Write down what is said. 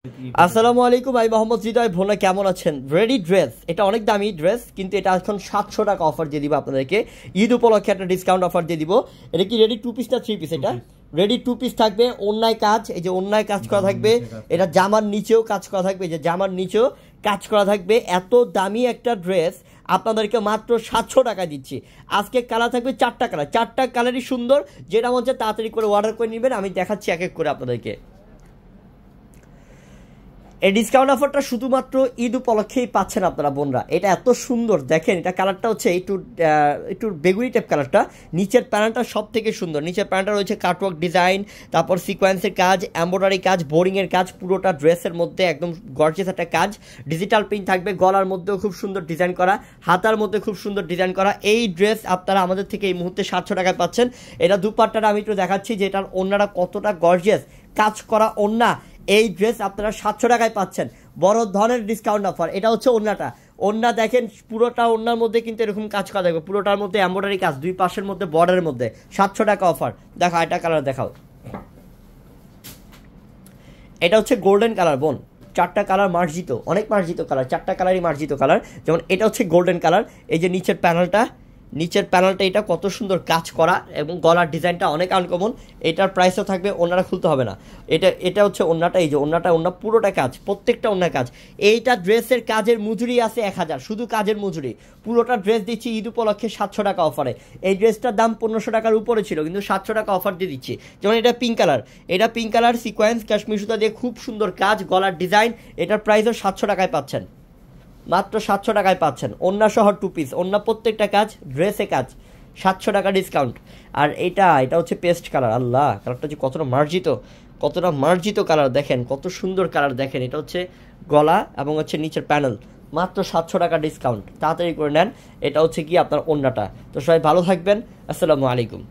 আসসালামু আলাইকুম, আমি মোহাম্মদ হৃদয়। ভোলা কেমন আছেন? রেডি ড্রেস, এটা অনেক দামি ড্রেস, কিন্তু এটা এখন 700 টাকা অফার দিয়ে দিব আপনাদেরকে। ঈদ উপলক্ষে একটা ডিসকাউন্ট অফার দিয়ে দিব। এটা কি রেডি 2 পিস না 3 পিস? এটা রেডি 2 পিস থাকবে। অন্যায় কাজ, এই যে অন্যায় কাজ করা থাকবে। এটা জামার নিচেও কাজ করা থাকবে, যে জামার নিচেও কাজ করা থাকবে। এত দামি একটা ড্রেস আপনাদেরকে মাত্র 700 টাকা দিচ্ছি। আজকে কালার থাকবে 4টা কালার, 4টা কালারই সুন্দর। যেটা মনে হচ্ছে তাড়াতাড়ি করে অর্ডার করে নেবেন, আমি দেখাচ্ছি এক এক করে আপনাদেরকে। এই ডিসকাউন্ট অফারটা শুধুমাত্র ঈদ উপলক্ষেই পাচ্ছেন আপনারা বোনরা। এটা এত সুন্দর দেখেন, এটা কালারটা হচ্ছে একটু বেগুনি টাইপ কালারটা। নিচের প্যানেলটা সব থেকে সুন্দর। নিচের প্যানেলটা রয়েছে কাটওয়ার্ক ডিজাইন, তারপর সিকোয়েন্সের কাজ, এমব্রয়ডারি কাজ, বোরিংয়ের কাজ, পুরোটা ড্রেসের মধ্যে একদম গর্জিয়াস একটা কাজ। ডিজিটাল প্রিন্ট থাকবে, গলার মধ্যেও খুব সুন্দর ডিজাইন করা, হাতার মধ্যে খুব সুন্দর ডিজাইন করা। এই ড্রেস আপনারা আমাদের থেকে এই মুহূর্তে 700 টাকায় পাচ্ছেন। এটা দুপাট্টাটা আমি একটু দেখাচ্ছি যে এটার ওড়নাটা কতটা গর্জিয়াস কাজ করা ওড়না। এই ড্রেস আপনারা 700 টাকায় পাচ্ছেন। বড় ধরনের ডিসকাউন্ট অফার। এটা হচ্ছে ওড়নাটা। ওড়না দেখেন, পুরোটা ওড়নার মধ্যে কিন্তু এরকম কাজ করা থাকবে, পুরোটার মধ্যে এমব্রয়ডারি কাজ, দুই পাশের মধ্যে বর্ডারের মধ্যে। 700 টাকা অফার। দেখো এটা কালার দেখাও। এটা হচ্ছে গোল্ডেন কালার বোন। 4টা কালার মার্জিত, অনেক মার্জিত কালার, 4টা কালারই মার্জিত কালার। যেমন এটা হচ্ছে গোল্ডেন কালার। এই যে নিচের প্যানেলটা এটা কত সুন্দর কাজ করা, এবং গলার ডিজাইনটা অনেক আনকমন। এটার প্রাইসও থাকবে, ওনারা খুলতে হবে না। এটা হচ্ছে ওন্নাটা, এই যে ওন্না পুরোটা কাজ, প্রত্যেকটা ওন্নার কাজ। এইটা ড্রেসের কাজের মজুরি আছে 1000, শুধু কাজের মজুরি। পুরোটা ড্রেস দিচ্ছি ঈদ উপলক্ষে 700 টাকা অফারে। এই ড্রেসটার দাম 1500 টাকার উপরে ছিল, কিন্তু 700 টাকা অফার দিয়ে দিচ্ছি। যেমন এটা পিঙ্ক কালার, সিকোয়েন্স কাশ্মীর সুতা দিয়ে খুব সুন্দর কাজ, গলার ডিজাইন। এটার প্রাইসও 700 টাকায় পাচ্ছেন, মাত্র 700 টাকায় পাচ্ছেন। ওড়না সহ 2 পিস, ওড়না প্রত্যেকটা কাজ, ড্রেসে কাজ, 700 টাকা ডিসকাউন্ট। আর এটা হচ্ছে পেস্ট কালার। আল্লাহ, কালারটা হচ্ছে কতটা মার্জিত কালার দেখেন, কত সুন্দর কালার দেখেন। এটা হচ্ছে গলা এবং হচ্ছে নিচের প্যানেল, মাত্র 700 টাকা ডিসকাউন্ট। তাড়াতাড়ি করে নেন। এটা হচ্ছে কি আপনার ওড়নাটা। তো সবাই ভালো থাকবেন। আসসালামু আলাইকুম।